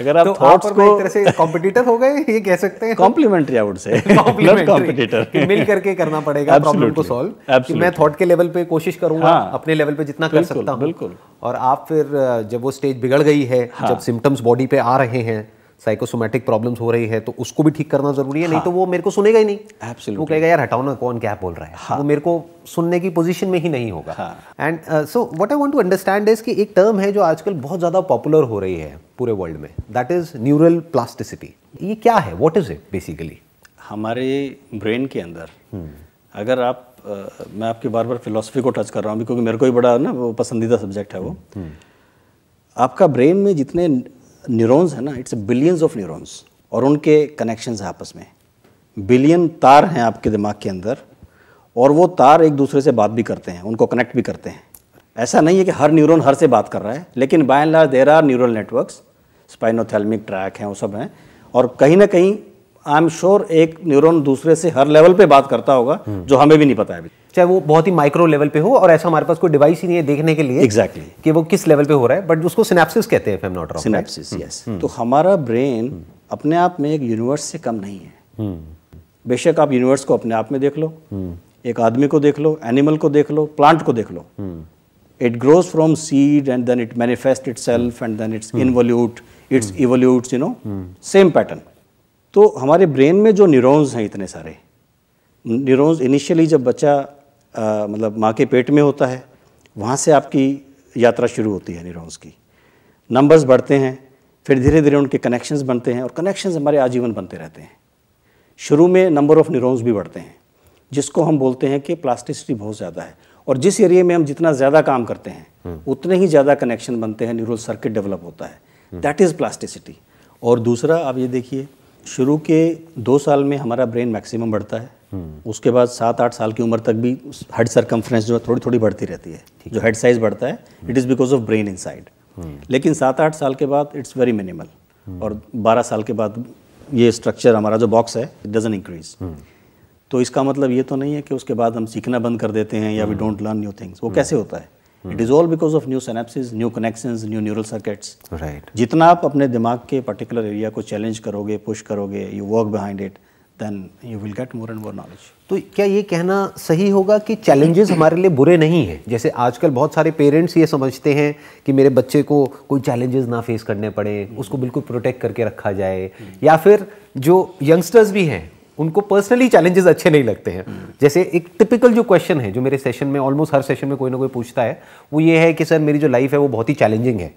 अगर आप थॉट्स को एक तरह से कॉम्पिटिटर हो गए, ये कह सकते हैं, complementary, I would say competitor, मिल करके करना पड़ेगा प्रॉब्लम को सॉल्व। कि मैं थॉट के लेवल पे कोशिश करूंगा, अपने लेवल पे जितना कर सकता हूं, बिल्कुल। और आप फिर जब वो स्टेज बिगड़ गई है, जब सिम्टम्स बॉडी पे आ रहे हैं, साइकोसोमैटिक प्रॉब्लम्स हो रही है, तो उसको भी ठीक करना जरूरी है। नहीं तो वो मेरे को सुनेगा ही नहीं। Absolutely. वो कहेगा यार हटाओ ना, कौन क्या बोल रहा है। वो मेरे को सुनने की पोजीशन में ही नहीं होगा। And so what I want to understand is कि एक टर्म है जो आजकल बहुत ज्यादा पॉपुलर हो रही है पूरे वर्ल्ड में, दैट इज न्यूरल प्लास्टिसिटी। ये क्या है, व्हाट इज इट बेसिकली? हमारे ब्रेन के अंदर अगर आप मैं आपकी बार बार फिलॉसफी को टच कर रहा हूँ क्योंकि मेरे को ही बड़ा ना वो पसंदीदा सब्जेक्ट है वो। आपका ब्रेन में जितने न्यूरॉन्स है ना, इट्स बिलियंस ऑफ न्यूरॉन्स, और उनके कनेक्शंस हैं आपस में। बिलियन तार हैं आपके दिमाग के अंदर, और वो तार एक दूसरे से बात भी करते हैं, उनको कनेक्ट भी करते हैं। ऐसा नहीं है कि हर न्यूरॉन हर से बात कर रहा है, लेकिन by and large there are neural networks, spinothalamic tract हैं, वो सब हैं। और कहीं ना कहीं आई एम श्योर एक न्यूरॉन दूसरे से हर लेवल पे बात करता होगा जो हमें भी नहीं पता है अभी, चाहे वो बहुत ही माइक्रो लेवल पे हो, और ऐसा हमारे पास कोई डिवाइस ही नहीं है देखने के लिए एग्जैक्टली कि वो किस लेवल पे हो रहा है, बट उसको सिनेप्सिस कहते हैं, if I'm not wrong, synapses, yes. तो हमारा ब्रेन अपने आप में एक यूनिवर्स से कम नहीं है। बेशक आप यूनिवर्स को अपने आप में देख लो, एक आदमी को देख लो, एनिमल को देख लो, प्लांट को देख लो, it grows from seed and then it manifest itself and then it's involute, it's evolutes, you know, same pattern. तो हमारे ब्रेन में जो न्यूरॉन्स हैं, इतने सारे न्यूरॉन्स, इनिशियली जब बच्चा मतलब माँ के पेट में होता है, वहाँ से आपकी यात्रा शुरू होती है न्यूरॉन्स की। नंबर्स बढ़ते हैं, फिर धीरे धीरे उनके कनेक्शंस बनते हैं, और कनेक्शंस हमारे आजीवन बनते रहते हैं। शुरू में नंबर ऑफ न्यूरॉन्स भी बढ़ते हैं, जिसको हम बोलते हैं कि प्लास्टिसिटी बहुत ज़्यादा है, और जिस एरिया में हम जितना ज़्यादा काम करते हैं उतने ही ज़्यादा कनेक्शन बनते हैं, न्यूरल सर्किट डेवलप होता है, दैट इज़ प्लास्टिसिटी। और दूसरा आप ये देखिए, शुरू के 2 साल में हमारा ब्रेन मैक्सिमम बढ़ता है, उसके बाद 7-8 साल की उम्र तक भी हेड सर्कमफ्रेंस जो है थोड़ी थोड़ी बढ़ती रहती है, जो हेड साइज बढ़ता है it is because of brain inside. लेकिन 7-8 साल के बाद इट्स वेरी मिनिमल, और 12 साल के बाद ये स्ट्रक्चर हमारा जो बॉक्स है इट डजंट इंक्रीज। तो इसका मतलब ये तो नहीं है कि उसके बाद हम सीखना बंद कर देते हैं या we don't learn new things. वो कैसे होता है? It is all because of new synapses, new connections, new neural circuits. Right. जितना आप अपने दिमाग के पर्टिकुलर एरिया को चैलेंज करोगे, पुश करोगे, you work behind it, then you will get more and more knowledge. तो क्या ये कहना सही होगा कि चैलेंजेस हमारे लिए बुरे नहीं हैं? जैसे आजकल बहुत सारे पेरेंट्स ये समझते हैं कि मेरे बच्चे को कोई चैलेंजेस ना फेस करने पड़े, उसको बिल्कुल प्रोटेक्ट करके रखा जाए, या फिर जो यंगस्टर्स भी हैं उनको पर्सनली चैलेंजेस अच्छे नहीं लगते हैं। जैसे एक टिपिकल जो क्वेश्चन है जो मेरे सेशन में, ऑलमोस्ट हर सेशन में कोई ना कोई पूछता है, वो ये है कि सर मेरी जो लाइफ है वो बहुत ही चैलेंजिंग है।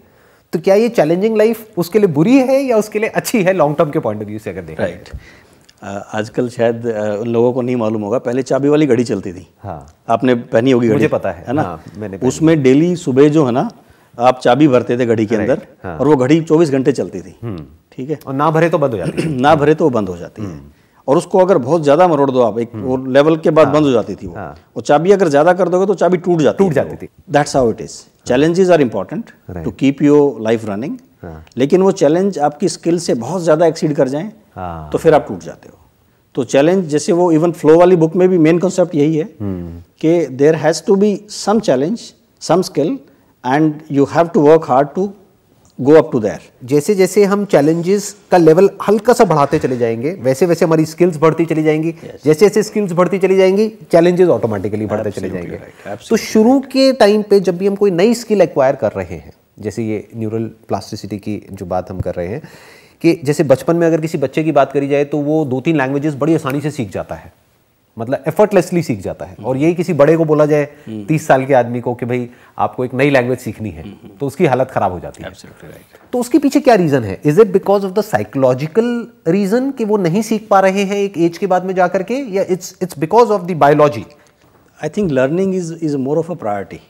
तो क्या ये चैलेंजिंग लाइफ उसके लिए बुरी है या उसके लिए अच्छी है लॉन्ग टर्म के पॉइंट ऑफ व्यू से अगर देखा जाए? राइट। आजकल शायद उन लोगों को नहीं मालूम होगा, पहले चाबी वाली घड़ी चलती थी। हाँ, आपने पहनी होगी घड़ी, मुझे पता है ना? हाँ, मैंने उसमें डेली सुबह जो है ना, आप चाबी भरते थे घड़ी के अंदर, हाँ। और वो घड़ी 24 घंटे चलती थी। ठीक है, और ना भरे तो बंद हो जाती है। ना भरे तो वो बंद हो जाती है, और उसको अगर बहुत ज्यादा मरोड़ दो आप, एक वो लेवल के बाद बंद हो जाती थी वो। और चाबी अगर ज्यादा कर दोगे तो चाबी टूट जाती थी। That's how it is. Challenges are important to keep your life running, लेकिन वो चैलेंज आपकी स्किल से बहुत ज्यादा एक्सीड कर जाएं तो फिर आप टूट जाते हो। तो चैलेंज, जैसे वो इवन फ्लो वाली बुक में भी मेन कॉन्सेप्ट यही है कि there has to be some challenge, some skill, and you have to work hard to go up to there. जैसे जैसे हम चैलेंजेस का लेवल हल्का सा बढ़ाते चले जाएंगे, वैसे वैसे हमारी स्किल्स बढ़ती चली जाएंगी। जैसे जैसे स्किल्स बढ़ती चली जाएंगी, चैलेंजेस ऑटोमेटिकली बढ़ते चले जाएंगे। तो शुरू के टाइम पे जब भी हम कोई नई स्किल एक्वायर कर रहे हैं, जैसे ये न्यूरल प्लास्टिसिटी की जो बात हम कर रहे हैं, कि जैसे बचपन में अगर किसी बच्चे की बात करी जाए तो वो 2-3 लैंग्वेजेस बड़ी आसानी से सीख जाता है, मतलब एफर्टलेसली सीख जाता है। और यही किसी बड़े को बोला जाए 30 साल के आदमी को कि भाई आपको एक नई लैंग्वेज सीखनी है, तो उसकी हालत खराब हो जाती है। तो उसके पीछे क्या रीजन है? Is it because of the psychological reason कि वो नहीं सीख पा रहे हैं एक एज के बाद में जाकर के, या it's because of the biology? I think learning is more of a priority.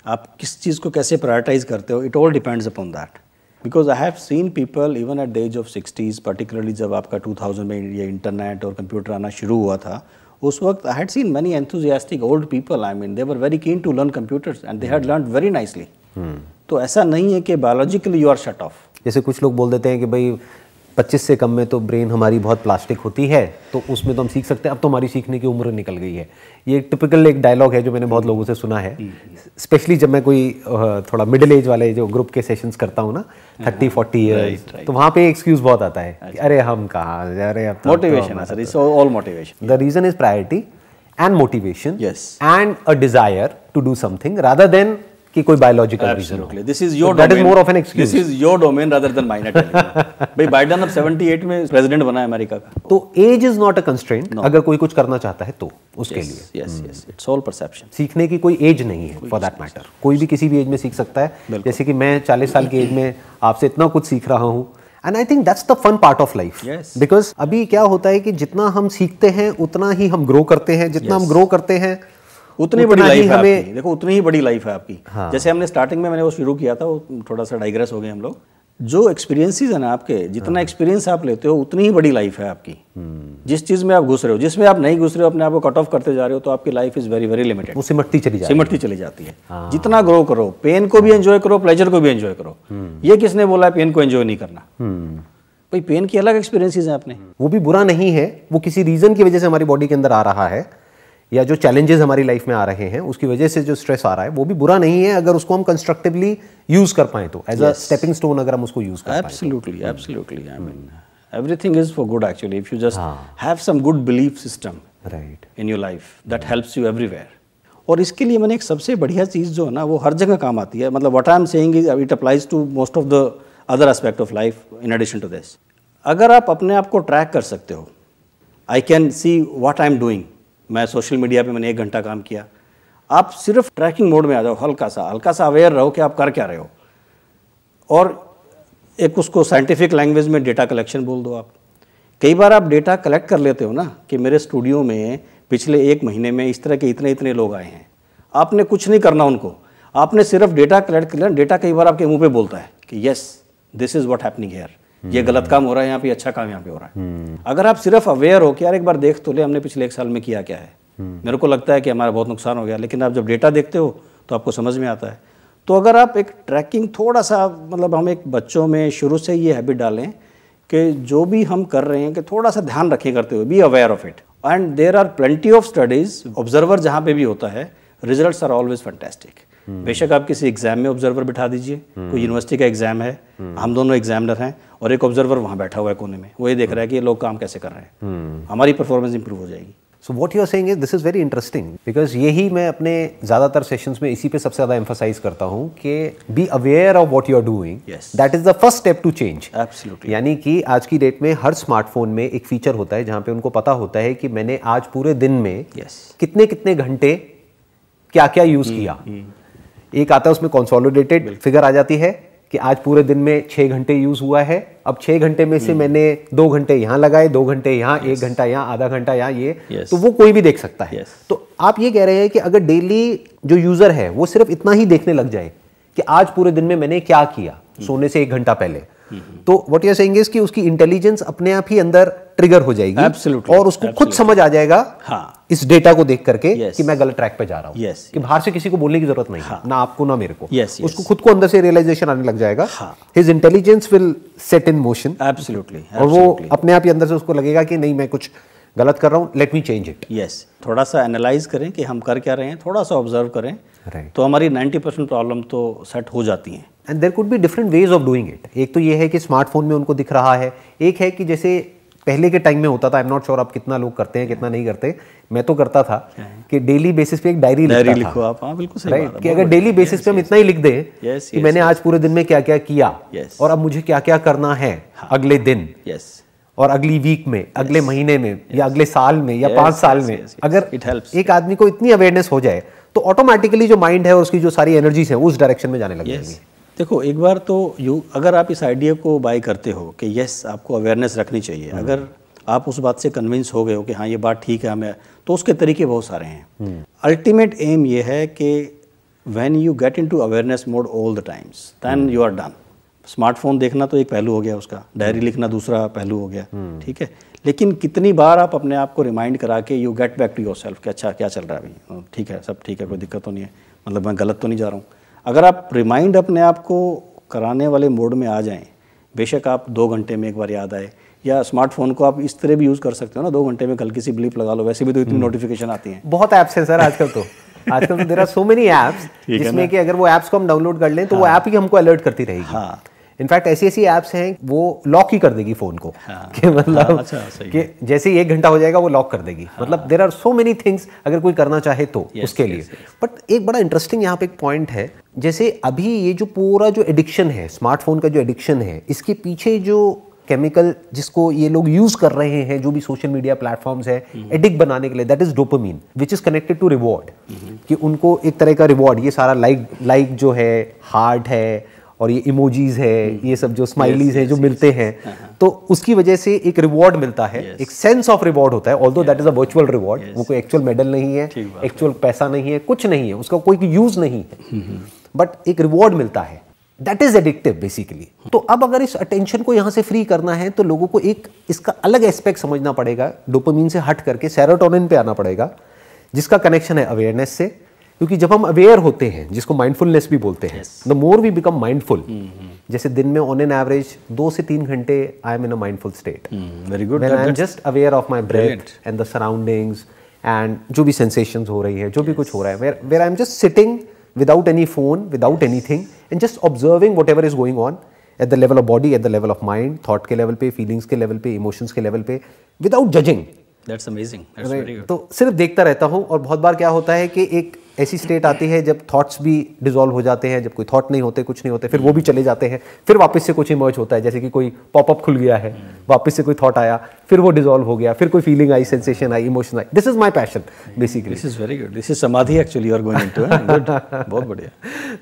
आप किस चीज़ को कैसे प्रायोरिटाइज करते हो, it all depends upon that. Because I have seen people even at the age of 60s, particularly जब आपका 2000 में ये इंटरनेट और कंप्यूटर आना शुरू हुआ था, उस वक्त I had seen many enthusiastic old people, I mean they were very keen to learn computers and they had learned very nicely. तो ऐसा नहीं है कि biologically you are shut off. जैसे कुछ लोग बोल देते हैं कि भाई 25 से कम में तो ब्रेन हमारी बहुत प्लास्टिक होती है, तो उसमें तो हम सीख सकते हैं, अब तो हमारी सीखने की उम्र निकल गई है। ये टिपिकल एक डायलॉग है जो मैंने बहुत लोगों से सुना है, स्पेशली जब मैं कोई थोड़ा मिडिल एज वाले जो ग्रुप के सेशंस करता हूँ ना, 30-40 ईयर्स, तो वहाँ पे एक्सक्यूज बहुत आता है कि अरे हम कहाँ, अरे अब मोटिवेशन है sir, it's all motivation. The reason is priority and motivation Yes. And a desire to do something rather than कि कोई बायोलॉजिकल रीजन हो। This is your That is domain. more of an excuse. This is your domain rather than mine. I tell you. भाई Biden अब 78 में president बना है America का। तो age is not a constraint अगर कोई कुछ करना चाहता है तो उसके लिए। Yes yes, it's all perception. सीखने की कोई एज नहीं है फॉर दैट मैटर, कोई भी किसी भी एज में सीख सकता है। जैसे कि मैं 40 साल की एज में आपसे इतना कुछ सीख रहा हूँ, and I think that's the fun part of life. Because अभी क्या होता है कि जितना हम सीखते हैं उतना ही हम ग्रो करते हैं, जितना हम ग्रो करते हैं उतनी बड़ी लाइफ है आपकी। देखो उतनी ही बड़ी लाइफ है आपकी। हाँ। जैसे हमने स्टार्टिंग में मैंने वो शुरू किया था, वो थोड़ा सा डाइग्रेस हो गए हम लोग। जो एक्सपीरियंसेस है ना आपके, जितना एक्सपीरियंस आप लेते हो उतनी ही बड़ी लाइफ है आपकी। जिस चीज में आप घुस रहे हो, जिसमें आप नहीं घुस रहे हो, अपने आप को कट ऑफ करते जा रहे हो, तो आपकी life is very very limited. वो सिमटती चली जाती है। हाँ। जितना ग्रो करो, पेन को भी एंजॉय करो, प्लेजर को भी एंजॉय करो। ये किसने बोला है पेन को एंजॉय नहीं करना? भाई पेन की अलग एक्सपीरियंसेस हैं अपने। वो भी बुरा नहीं है, वो किसी रीजन की वजह से हमारी बॉडी के अंदर आ रहा है, या जो चैलेंजेस हमारी लाइफ में आ रहे हैं उसकी वजह से जो स्ट्रेस आ रहा है वो भी बुरा नहीं है, अगर उसको हम कंस्ट्रक्टिवली यूज कर पाए तो, एज अ स्टेपिंग स्टोन अगर हम उसको यूज कर पाए। Absolutely absolutely, I mean everything is for good actually, if you just have some good belief system right in your life that helps you everywhere. और इसके लिए मैंने एक सबसे बढ़िया चीज़ जो है ना, वो हर जगह काम आती है। मतलब what I am saying is it applies to most of the other aspect of life in addition to this. अगर आप अपने आप को ट्रैक कर सकते हो, I can see what I am doing. मैं सोशल मीडिया पे मैंने 1 घंटा काम किया, आप सिर्फ ट्रैकिंग मोड में आ जाओ, हल्का सा अवेयर रहो कि आप कर क्या रहे हो, और एक उसको साइंटिफिक लैंग्वेज में डेटा कलेक्शन बोल दो आप कई बार आप डेटा कलेक्ट कर लेते हो ना कि मेरे स्टूडियो में पिछले 1 महीने में इस तरह के इतने इतने लोग आए हैं, आपने कुछ नहीं करना उनको, आपने सिर्फ डेटा कलेक्ट कर लिया। डेटा कई बार आपके मुंह पे बोलता है कि yes this is what happening here, ये गलत काम हो रहा है यहाँ पे, अच्छा काम यहाँ पे हो रहा है। अगर आप सिर्फ अवेयर हो कि यार एक बार देख तो ले हमने पिछले 1 साल में किया क्या है, मेरे को लगता है कि हमारा बहुत नुकसान हो गया, लेकिन आप जब डेटा देखते हो तो आपको समझ में आता है। तो अगर आप एक ट्रैकिंग थोड़ा सा, मतलब हम एक बच्चों में शुरू से ये हैबिट डालें कि जो भी हम कर रहे हैं कि थोड़ा सा ध्यान रखें करते हुए, be aware of it. And there are plenty of studies, observer जहाँ पे भी होता है, रिजल्ट्स आर ऑलवेज फैंटास्टिक। बेशक आप किसी एग्जाम में ऑब्जर्वर बिठा दीजिए, कोई यूनिवर्सिटी का एग्जाम है, हम दोनों एग्जामिनर हैं और एक ऑब्जर्वर वहाँ बैठा हुआ है कोने में, वो ये देख रहा है कि ये लोग काम कैसे कर रहे हैं, हमारी परफॉर्मेंस इंप्रूव हो जाएगी। So what you are saying is this is very interesting, because यही मैं अपने ज़्यादातर सेशंस में इसी पे सबसे ज़्यादा एम्फसाइज करता हूँ कि be aware of what you are doing, that is the first step to change. Absolutely. यानी कि आज की डेट में हर स्मार्टफोन में एक फीचर होता है जहाँ पे उनको पता होता है कि मैंने आज पूरे दिन में कितने कितने घंटे क्या क्या यूज़ किया। एक आता है उसमें कंसोलिडेटेड फिगर आ जाती है कि आज पूरे दिन में 6 घंटे यूज हुआ है, अब 6 घंटे में से मैंने 2 घंटे यहाँ लगाए, 2 घंटे यहाँ, 1 घंटा यहाँ, आधा घंटा यहाँ, ये तो वो कोई भी देख सकता है। तो आप ये कह रहे हैं कि अगर डेली जो यूजर है वो सिर्फ इतना ही देखने लग जाए कि आज पूरे दिन में मैंने क्या किया सोने से 1 घंटा पहले, तो what you are saying is कि उसकी इंटेलिजेंस अपने आप ही अंदर ट्रिगर हो जाएगी। Absolutely, और उसको खुद समझ आ जाएगा इस डेटा को देख करके कि मैं गलत ट्रैक पे जा रहा हूँ, कि बाहर से किसी को बोलने की जरूरत नहीं है, ना आपको ना मेरे को। उसको खुद को अंदर से रियलाइजेशन आने लग जाएगा, his intelligence will set in motion. Absolutely. और वो अपने आप ही अंदर से उसको लगेगा कि नहीं मैं कुछ गलत कर रहा हूँ, let me change it. Yes, थोड़ा सा एनालाइज करें कि हम कर क्या रहे हैं, थोड़ा सा ऑब्जर्व करें, तो हमारी 90% प्रॉब्लम तो सेट हो जाती हैं। And there could be different ways of doing it. एक तो ये है कि स्मार्टफोन में उनको दिख रहा है, एक है कि जैसे पहले के टाइम में होता था, आई एम नॉट श्योर अब कितना लोग करते हैं कितना नहीं करते, मैं तो करता था कि डेली बेसिस पे एक डायरी लिखो आप। हाँ बिल्कुल सही बात है कि अगर डेली बेसिस पे हम इतना ही लिख दें कि मैंने आज पूरे दिन में क्या क्या किया और अब मुझे क्या क्या करना है अगले दिन और अगली वीक में, अगले महीने में, या अगले साल में, या 5 साल में, अगर एक आदमी को इतनी अवेयरनेस हो जाए तो ऑटोमेटिकली जो माइंड है और उसकी जो सारी एनर्जीज है उस डायरेक्शन में जाने लग जाएंगी। देखो एक बार तो अगर आप इस आइडिया को बाय करते हो कि यस आपको अवेयरनेस रखनी चाहिए, अगर आप उस बात से कन्विंस हो गए हो कि हाँ ये बात ठीक है हमें, तो उसके तरीके बहुत सारे हैं। अल्टीमेट एम ये है कि when you get into awareness mode all the times, then you are done. Smartphone देखना तो एक पहलू हो गया उसका, डायरी लिखना दूसरा पहलू हो गया, ठीक है। लेकिन कितनी बार आप अपने आप को रिमाइंड करा के you get back to yourself कि अच्छा क्या चल रहा है अभी, ठीक है सब ठीक है, कोई दिक्कत तो नहीं है, मतलब मैं गलत तो नहीं जा रहा हूँ। अगर आप रिमाइंड अपने आप को कराने वाले मोड में आ जाएं, बेशक आप 2 घंटे में एक बार याद आए, या स्मार्टफोन को आप इस तरह भी यूज़ कर सकते हो ना, 2 घंटे में हल्की सी ब्लीप लगा लो, वैसे भी तो इतनी नोटिफिकेशन आती हैं। बहुत ऐप्स हैं सर आजकल तो there are so many apps जिसमें कि अगर वो ऐप्स को हम डाउनलोड कर लें तो वो ऐप ही हमको अलर्ट करती रहेगी। इनफैक्ट ऐसी ऐसी ऐप्स हैं वो लॉक ही कर देगी फोन को, कि मतलब कि जैसे ही 1 घंटा हो जाएगा वो लॉक कर देगी। मतलब there are so many things अगर कोई करना चाहे तो उसके लिए। बट एक बड़ा इंटरेस्टिंग यहाँ पे एक पॉइंट है, जैसे अभी ये जो पूरा जो एडिक्शन है, स्मार्टफोन का जो एडिक्शन है, इसके पीछे जो केमिकल जिसको ये लोग यूज कर रहे हैं, जो भी सोशल मीडिया प्लेटफॉर्म्स है एडिक्ट बनाने के लिए, that is dopamine which is connected to reward, कि उनको एक तरह का रिवॉर्ड, ये सारा लाइक जो है, हार्ट है और ये इमोजीज है, ये सब जो स्माइलीज हैं जो मिलते हैं, तो उसकी वजह से एक रिवॉर्ड मिलता है, एक सेंस ऑफ रिवॉर्ड होता है, although that is a virtual reward, वो कोई एक्चुअल मेडल नहीं है, एक्चुअल पैसा नहीं है, कुछ नहीं है, उसका कोई यूज नहीं है, बट एक रिवॉर्ड मिलता है, दैट इज एडिक्टिव बेसिकली। तो अब अगर इस अटेंशन को यहाँ से फ्री करना है तो लोगों को एक इसका अलग एस्पेक्ट समझना पड़ेगा, डोपामिन से हट करके सेरोटोनिन पे आना पड़ेगा, जिसका कनेक्शन है अवेयरनेस से। क्योंकि जब हम अवेयर होते हैं, जिसको माइंडफुलनेस भी बोलते हैं, the more we become mindful, जैसे दिन में ऑन एन एवरेज 2 से 3 घंटे I am in a mindful state, very good, when I am just aware of my breath and the surroundings and जो भी सेंसेशंस हो रही है, जो भी कुछ हो रहा है, where I am just sitting without any phone, without anything, and just observing whatever is going on at the level of body, at the level of mind, thought के level पे, feelings के level पे, emotions के level पे, without judging. That's amazing. That's very good. तो सिर्फ देखता रहता हूँ, और बहुत बार क्या होता है कि एक ऐसी स्टेट आती है जब थॉट्स भी डिसॉल्व हो जाते हैं, जब कोई थॉट नहीं होते, कुछ नहीं होते, फिर वो भी चले जाते हैं, फिर वापस से कुछ इमर्ज होता है, जैसे कि कोई पॉपअप खुल गया है, वापस से कोई थॉट आया, फिर वो डिसॉल्व हो गया, फिर कोई फीलिंग आई, सेंसेशन आई, इमोशन आई। This is my passion basically. This is very good, this is samadhi actually you are going into, good, बहुत बढ़िया।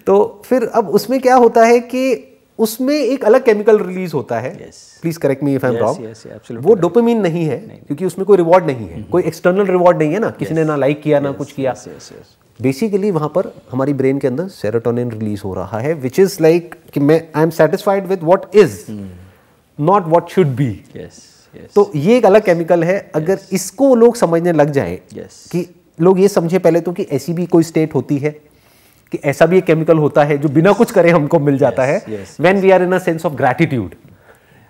तो फिर अब उसमें क्या होता है कि उसमें एक अलग केमिकल रिलीज होता है, please correct me if I am wrong, वो डोपामिन नहीं है क्योंकि उसमें कोई रिवॉर्ड नहीं है, कोई एक्सटर्नल रिवॉर्ड नहीं है ना, किसी ने ना लाइक किया ना कुछ किया। बेसिकली वहां पर हमारी ब्रेन के अंदर सेरोटोनिन रिलीज हो रहा है, विच इज लाइक कि मैं I am satisfied with what is, not what should be. तो ये एक अलग केमिकल है। अगर इसको लोग समझने लग जाएं कि लोग ये समझे पहले तो कि ऐसी भी कोई स्टेट होती है, कि ऐसा भी एक केमिकल होता है जो बिना कुछ करे हमको मिल जाता है, when we are in a sense of gratitude,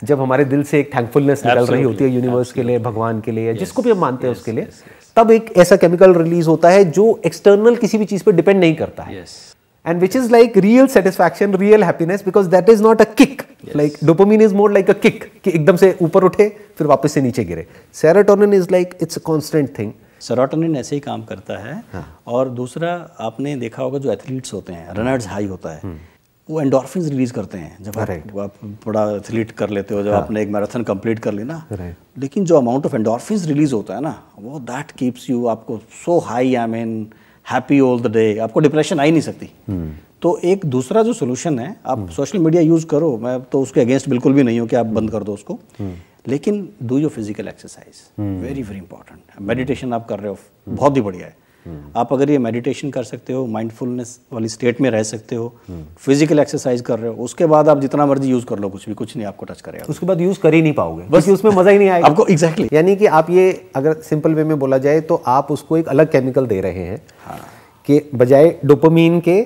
जब हमारे दिल से एक थैंकफुलनेस निकल रही होती है यूनिवर्स के लिए, भगवान के लिए, जिसको भी हम मानते हैं उसके लिए, तब एक ऐसा केमिकल रिलीज होता है जो एक्सटर्नल किसी भी चीज पे डिपेंड नहीं करता है, and which is like real satisfaction, real happiness, because that is not a kick, like dopamine is more like a kick, कि एकदम से ऊपर उठे फिर वापस से नीचे गिरे। Serotonin is like it's a constant thing. Serotonin ऐसे ही काम करता है। और दूसरा आपने देखा होगा जो एथलीट्स होते हैं, रनर्स हाई होता है, वो एंडोर्फिन्स रिलीज करते हैं जब आप बड़ा एथलीट कर लेते हो, जब आपने एक मैराथन कंप्लीट कर ली ना, लेकिन जो अमाउंट ऑफ एंडोर्फिन्स रिलीज होता है ना, वो दैट कीप्स यू, आपको so high, I mean happy all the day, आपको डिप्रेशन आ ही नहीं सकती। तो एक दूसरा जो सोल्यूशन है, आप सोशल मीडिया यूज करो, मैं तो उसके अगेंस्ट बिल्कुल भी नहीं हूँ कि आप बंद कर दो उसको, लेकिन do your physical exercise, very very important. Meditation आप कर रहे हो, बहुत ही बढ़िया है। आप अगर ये मेडिटेशन कर सकते हो, माइंडफुलनेस वाली स्टेट में रह सकते हो, फिजिकल एक्सरसाइज कर रहे हो, उसके बाद आप जितना मर्जी यूज कर लो, कुछ नहीं आपको टच करेगा। उसके बाद यूज कर ही नहीं पाओगे, बस उसमें मजा ही नहीं आएगा आपको। एग्जैक्टली यानी कि आप ये अगर सिंपल वे में बोला जाए तो आप उसको एक अलग केमिकल दे रहे हैं, कि बजाय डोपामीन के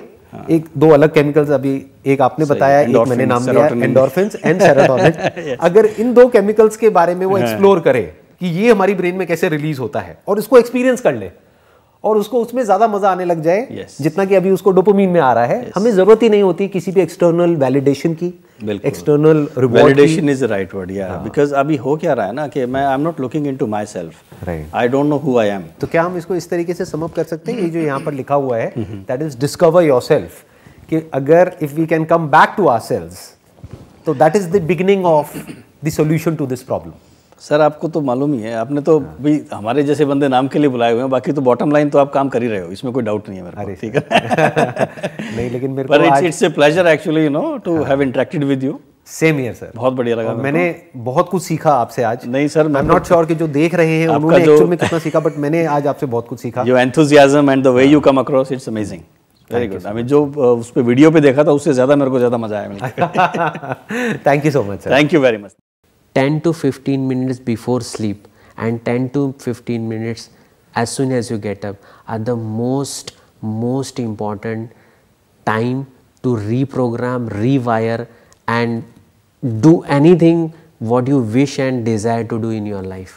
एक दो अलग केमिकल्स, अभी एक आपने बताया, एक मैंने नाम दिया एंडोर्फिन्स एंड सेरोटोनिन। अगर इन दो केमिकल्स के बारे में वो एक्सप्लोर करे कि ये हमारी ब्रेन में कैसे रिलीज होता है, और इसको एक्सपीरियंस कर ले, और उसको उसमें ज्यादा मजा आने लग जाए जितना कि अभी उसको डोपामीन में आ रहा है, हमें जरूरत ही नहीं होती किसी भी एक्सटर्नल वैलिडेशन की, external reward. Validation is the right word, या बिकॉज़ अभी हो क्या रहा है ना कि मैं आई am not looking into my self, I don't know who I am. तो क्या हम इसको इस तरीके से सम अप कर सकते हैं, ये जो यहाँ पर लिखा हुआ है, दैट इज डिस्कवर योरसेल्फ, कि अगर if we can come back to ourselves, तो that is the beginning of the solution to this problem. Sir आपको तो मालूम ही है, आपने तो भी हमारे जैसे बंदे नाम के लिए बुलाए हुए हैं, बाकी तो बॉटम लाइन तो आप काम कर ही रहे हो, इसमें कोई डाउट नहीं है मेरे को, ठीक है। नहीं, लेकिन मेरे को it's a pleasure actually, you know, to have interacted with you. Same here sir, बहुत बढ़िया लगा। मैंने बहुत कुछ सीखा आपसे आज। नहीं sir, I am not sure कि जो देख रहे हैं उन्होंने एक्चुअल में कितना सीखा, बट मैंने आज आपसे बहुत कुछ सीखा। Your enthusiasm and the way you come across, it's amazing, very good. I mean जो उस पे वीडियो पे देखा था उससे ज्यादा मेरे को ज्यादा मजा आया। Thank you so much sir. Thank you very much. 10 to 15 minutes before sleep and 10 to 15 minutes as soon as you get up are the most important time to reprogram, rewire and do anything what you wish and desire to do in your life.